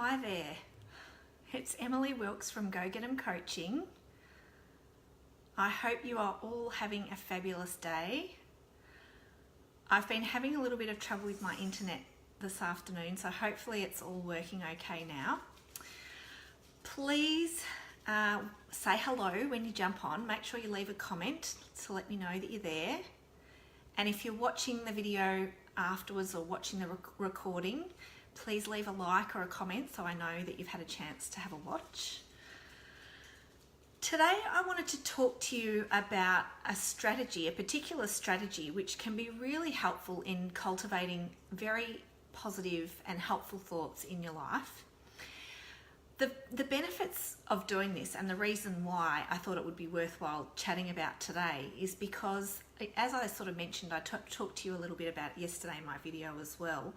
Hi there, it's Emily Wilkes from Go Get 'em Coaching. I hope you are all having a fabulous day. I've been having a little bit of trouble with my internet this afternoon, so hopefully it's all working okay now. Please say hello when you jump on. Make sure you leave a comment to let me know that you're there. And if you're watching the video afterwards or watching the recording, please leave a like or a comment so I know that you've had a chance to have a watch. Today I wanted to talk to you about a strategy, a particular strategy which can be really helpful in cultivating very positive and helpful thoughts in your life. The benefits of doing this, and the reason why I thought it would be worthwhile chatting about today, is because, as I sort of mentioned, I talked to you a little bit about yesterday in my video as well,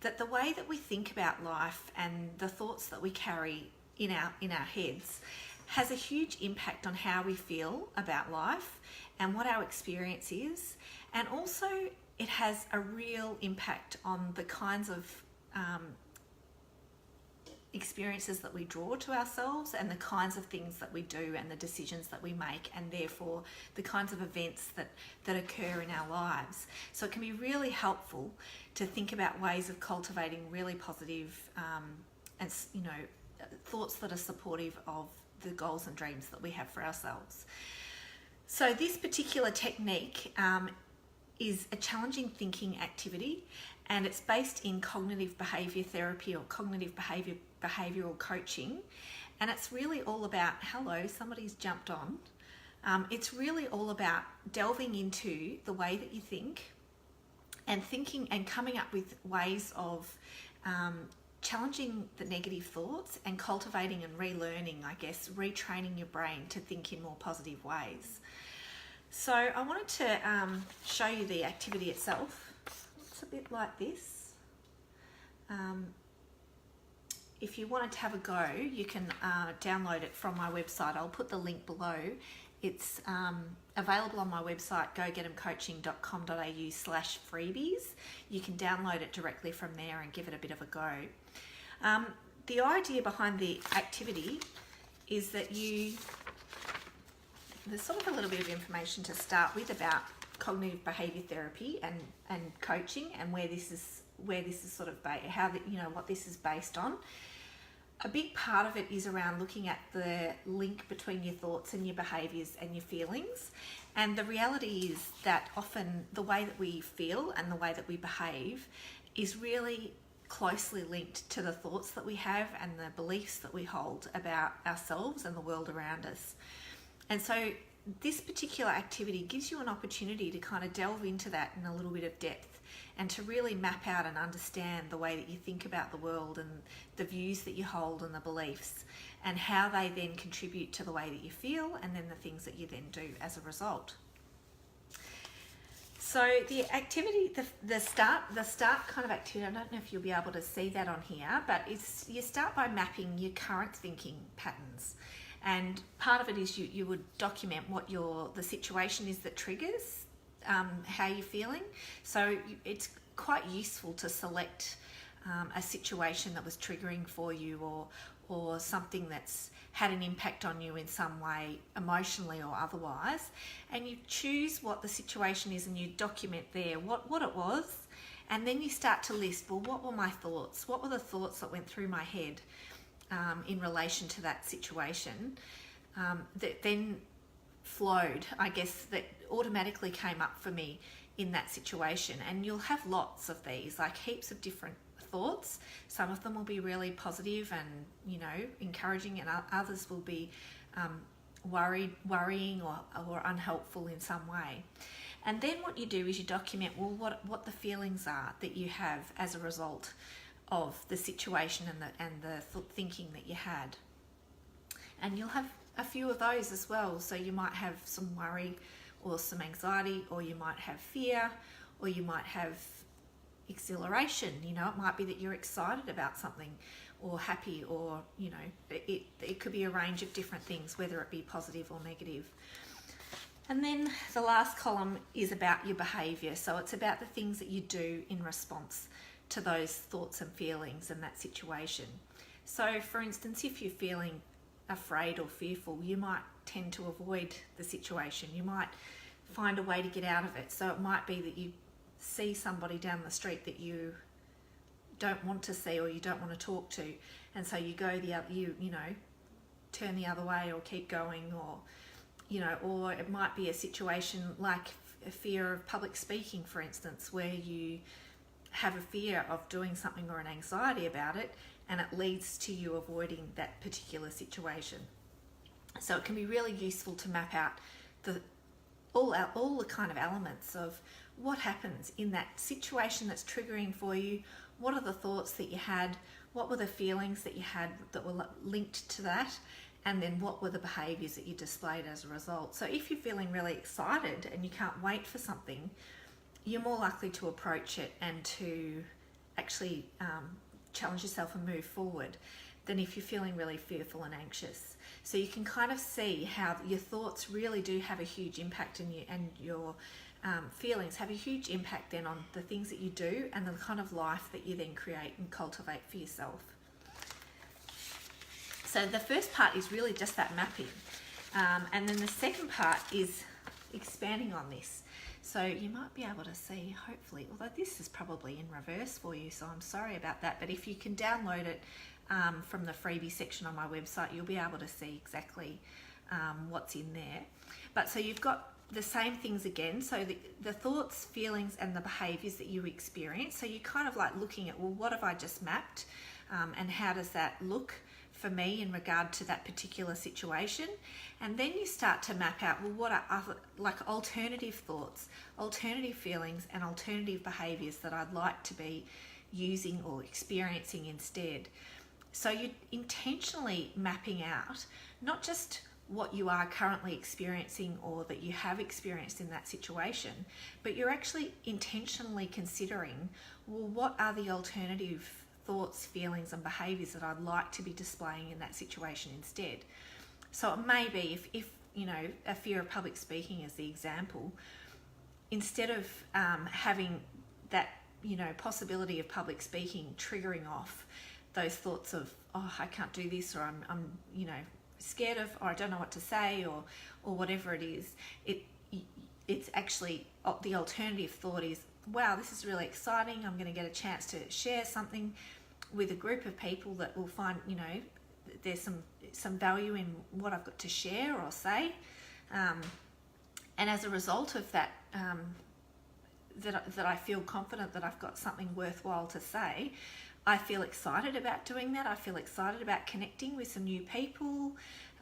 that the way that we think about life and the thoughts that we carry in our heads has a huge impact on how we feel about life and what our experience is, and also it has a real impact on the kinds of experiences that we draw to ourselves and the kinds of things that we do and the decisions that we make, and therefore the kinds of events that occur in our lives. So it can be really helpful to think about ways of cultivating really positive and thoughts that are supportive of the goals and dreams that we have for ourselves. So this particular technique is a challenging thinking activity, and it's based in cognitive behaviour therapy or cognitive behavioural coaching, and it's really all about, hello, somebody's jumped on. It's really all about delving into the way that you think and thinking and coming up with ways of challenging the negative thoughts and cultivating and relearning, retraining your brain to think in more positive ways. So I wanted to show you the activity itself. It's a bit like this. If you wanted to have a go, you can download it from my website. I'll put the link below. It's available on my website, gogetemcoaching.com.au/freebies. You can download it directly from there and give it a bit of a go. The idea behind the activity is that there's sort of a little bit of information to start with about cognitive behaviour therapy and coaching, and where this is sort of what this is based on. A big part of it is around looking at the link between your thoughts and your behaviours and your feelings. And the reality is that often the way that we feel and the way that we behave is really closely linked to the thoughts that we have and the beliefs that we hold about ourselves and the world around us. And so this particular activity gives you an opportunity to kind of delve into that in a little bit of depth and to really map out and understand the way that you think about the world and the views that you hold and the beliefs, and how they then contribute to the way that you feel and then the things that you then do as a result. So the activity, the start kind of activity, I don't know if you'll be able to see that on here, but you start by mapping your current thinking patterns. And part of it is you would document what the situation is that triggers how you're feeling. So it's quite useful to select a situation that was triggering for you, or something that's had an impact on you in some way, emotionally or otherwise, and you choose what the situation is and you document there what it was, and then you start to list, well, what were my thoughts? What were the thoughts that went through my head in relation to that situation that then flowed, that automatically came up for me in that situation. And you'll have lots of these, like heaps of different thoughts. Some of them will be really positive and encouraging, and others will be worrying or unhelpful in some way. And then what you do is you document, well, what the feelings are that you have as a result of the situation and the thinking that you had. And you'll have a few of those as well. So you might have some worry or some anxiety, or you might have fear, or you might have exhilaration. It might be that you're excited about something, or happy, or it could be a range of different things, whether it be positive or negative. And then the last column is about your behaviour. So it's about the things that you do in response to those thoughts and feelings and that situation. So for instance, if you're feeling afraid or fearful, you might tend to avoid the situation. You might find a way to get out of it. So it might be that you see somebody down the street that you don't want to see or you don't want to talk to, and so you go the other, you know, turn the other way or keep going, or you know, or it might be a situation like a fear of public speaking, for instance, where you have a fear of doing something or an anxiety about it, and it leads to you avoiding that particular situation. So it can be really useful to map out all the kind of elements of what happens in that situation that's triggering for you. What are the thoughts that you had? What were the feelings that you had that were linked to that? And then what were the behaviours that you displayed as a result? So if you're feeling really excited and you can't wait for something, you're more likely to approach it and to actually challenge yourself and move forward than if you're feeling really fearful and anxious. So you can kind of see how your thoughts really do have a huge impact in you, and your feelings have a huge impact then on the things that you do and the kind of life that you then create and cultivate for yourself. So the first part is really just that mapping, and then the second part is expanding on this. So you might be able to see, hopefully, although this is probably in reverse for you, so I'm sorry about that, but if you can download it from the freebie section on my website, you'll be able to see exactly what's in there. But so you've got the same things again, so the thoughts, feelings and the behaviours that you experience. So you're kind of like looking at, well, what have I just mapped, and how does that look for me in regard to that particular situation? And then you start to map out, well, what are other, like, alternative thoughts, alternative feelings and alternative behaviours that I'd like to be using or experiencing instead. So you're intentionally mapping out not just what you are currently experiencing or that you have experienced in that situation, but you're actually intentionally considering, well, what are the alternative thoughts, feelings and behaviours that I'd like to be displaying in that situation instead. So it may be, if you know, a fear of public speaking as the example, instead of having that, you know, possibility of public speaking triggering off those thoughts of, oh, I can't do this, or I'm you know, scared of, or I don't know what to say, or whatever it is, it's actually, the alternative thought is, wow, this is really exciting, I'm going to get a chance to share something with a group of people that will find, you know, there's some value in what I've got to share or say, and as a result of that, that I feel confident that I've got something worthwhile to say. I feel excited about doing that. I feel excited about connecting with some new people.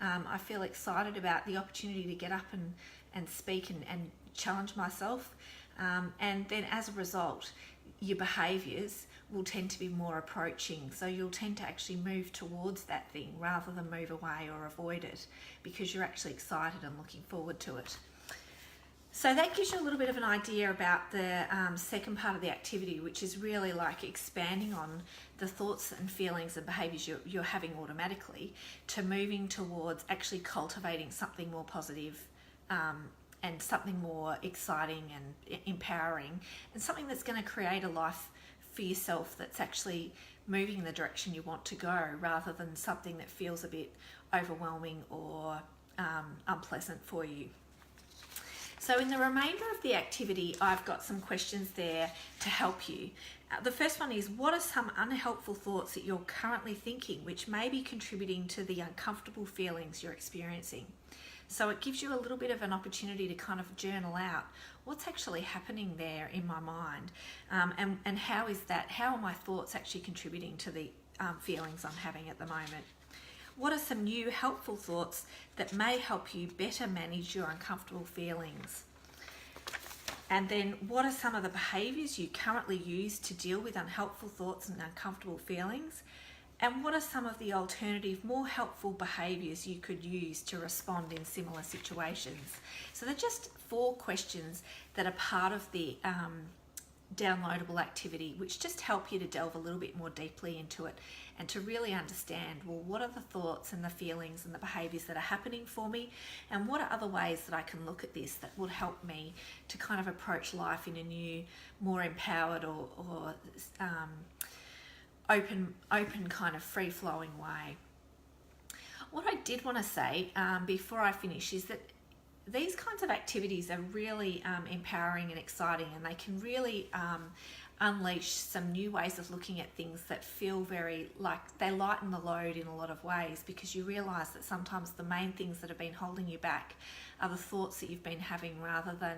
I feel excited about the opportunity to get up and speak and challenge myself. And then as a result, your behaviours will tend to be more approaching. So you'll tend to actually move towards that thing rather than move away or avoid it, because you're actually excited and looking forward to it. So that gives you a little bit of an idea about the second part of the activity, which is really like expanding on the thoughts and feelings and behaviours you're having automatically, to moving towards actually cultivating something more positive, and something more exciting and empowering, and something that's going to create a life for yourself that's actually moving in the direction you want to go, rather than something that feels a bit overwhelming or unpleasant for you. So in the remainder of the activity, I've got some questions there to help you. The first one is, what are some unhelpful thoughts that you're currently thinking which may be contributing to the uncomfortable feelings you're experiencing? So it gives you a little bit of an opportunity to kind of journal out what's actually happening there in my mind, and how are my thoughts actually contributing to the feelings I'm having at the moment? What are some new helpful thoughts that may help you better manage your uncomfortable feelings? And then what are some of the behaviours you currently use to deal with unhelpful thoughts and uncomfortable feelings? And what are some of the alternative, more helpful behaviours you could use to respond in similar situations? So they're just 4 questions that are part of the downloadable activity, which just help you to delve a little bit more deeply into it and to really understand, well, what are the thoughts and the feelings and the behaviours that are happening for me, and what are other ways that I can look at this that would help me to kind of approach life in a new, more empowered or open kind of free-flowing way. What I did want to say before I finish is that these kinds of activities are really empowering and exciting, and they can really unleash some new ways of looking at things that feel very like they lighten the load in a lot of ways, because you realise that sometimes the main things that have been holding you back are the thoughts that you've been having rather than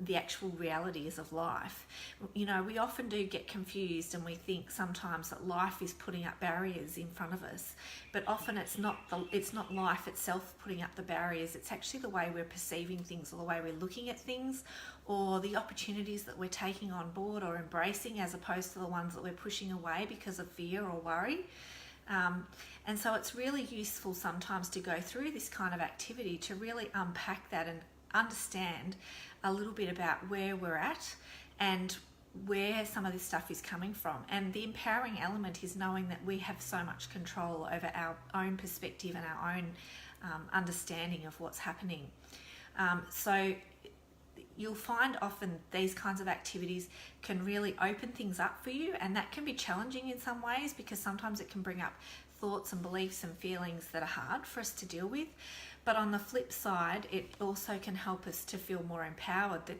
the actual realities of life. You know, we often do get confused, and we think sometimes that life is putting up barriers in front of us, but often it's not life itself putting up the barriers. It's actually the way we're perceiving things, or the way we're looking at things, or the opportunities that we're taking on board or embracing, as opposed to the ones that we're pushing away because of fear or worry. And so it's really useful sometimes to go through this kind of activity to really unpack that and understand a little bit about where we're at and where some of this stuff is coming from. And the empowering element is knowing that we have so much control over our own perspective and our own understanding of what's happening. So you'll find often these kinds of activities can really open things up for you, and that can be challenging in some ways, because sometimes it can bring up thoughts and beliefs and feelings that are hard for us to deal with. But on the flip side, it also can help us to feel more empowered that,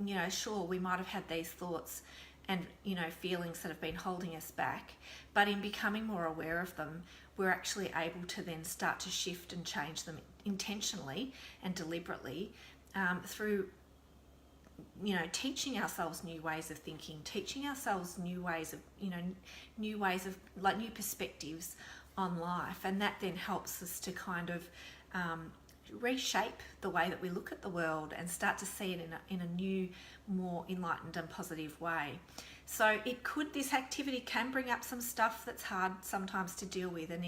you know, sure, we might have had these thoughts and, you know, feelings that have been holding us back, but in becoming more aware of them, we're actually able to then start to shift and change them intentionally and deliberately through, you know, teaching ourselves new ways of thinking, teaching ourselves new ways of, you know, new perspectives on life. And that then helps us to kind of reshape the way that we look at the world and start to see it in a new, more enlightened and positive way. So this activity can bring up some stuff that's hard sometimes to deal with, and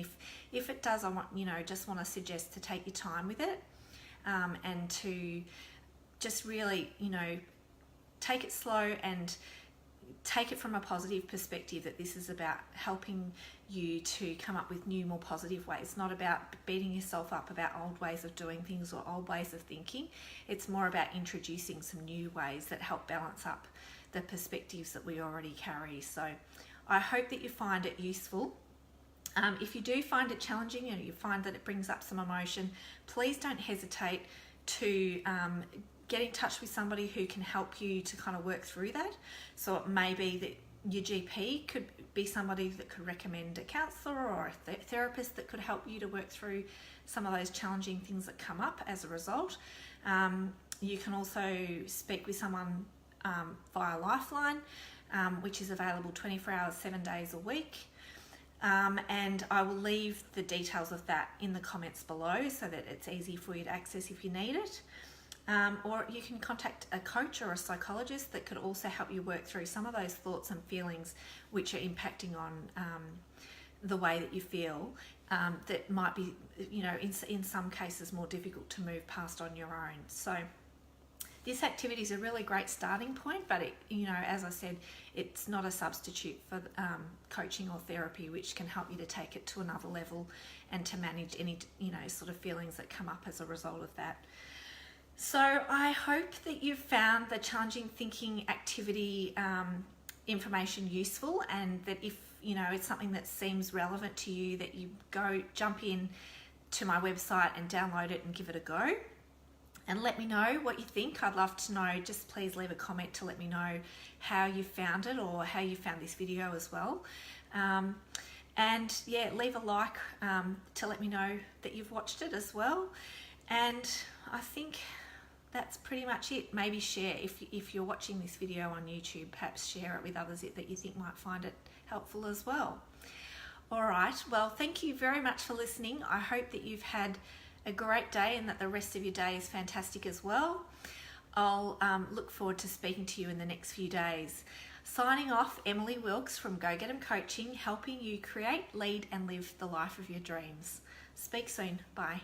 if it does, I just want to suggest to take your time with it, and to just really, you know, take it slow and take it from a positive perspective, that this is about helping you to come up with new, more positive ways. It's not about beating yourself up about old ways of doing things or old ways of thinking. It's more about introducing some new ways that help balance up the perspectives that we already carry. So I hope that you find it useful. If you do find it challenging and you find that it brings up some emotion, please don't hesitate to get in touch with somebody who can help you to kind of work through that. So it may be that your GP could be somebody that could recommend a counsellor or a therapist that could help you to work through some of those challenging things that come up as a result. You can also speak with someone via Lifeline, which is available 24 hours, 7 days a week. And I will leave the details of that in the comments below so that it's easy for you to access if you need it. Or you can contact a coach or a psychologist that could also help you work through some of those thoughts and feelings which are impacting on the way that you feel, that might be, you know, in some cases more difficult to move past on your own. So this activity is a really great starting point, but it, you know, as I said, it's not a substitute for coaching or therapy, which can help you to take it to another level and to manage any, you know, sort of feelings that come up as a result of that. So I hope that you've found the challenging thinking activity information useful, and that if, you know, it's something that seems relevant to you, that you jump in to my website and download it and give it a go. And let me know what you think. I'd love to know. Just please leave a comment to let me know how you found it, or how you found this video as well. And yeah, leave a like to let me know that you've watched it as well. And I think that's pretty much it. Maybe share, if you're watching this video on YouTube, perhaps share it with others that you think might find it helpful as well. All right, well, thank you very much for listening. I hope that you've had a great day and that the rest of your day is fantastic as well. I'll look forward to speaking to you in the next few days. Signing off, Emily Wilkes from Go Get 'Em Coaching, helping you create, lead and live the life of your dreams. Speak soon. Bye.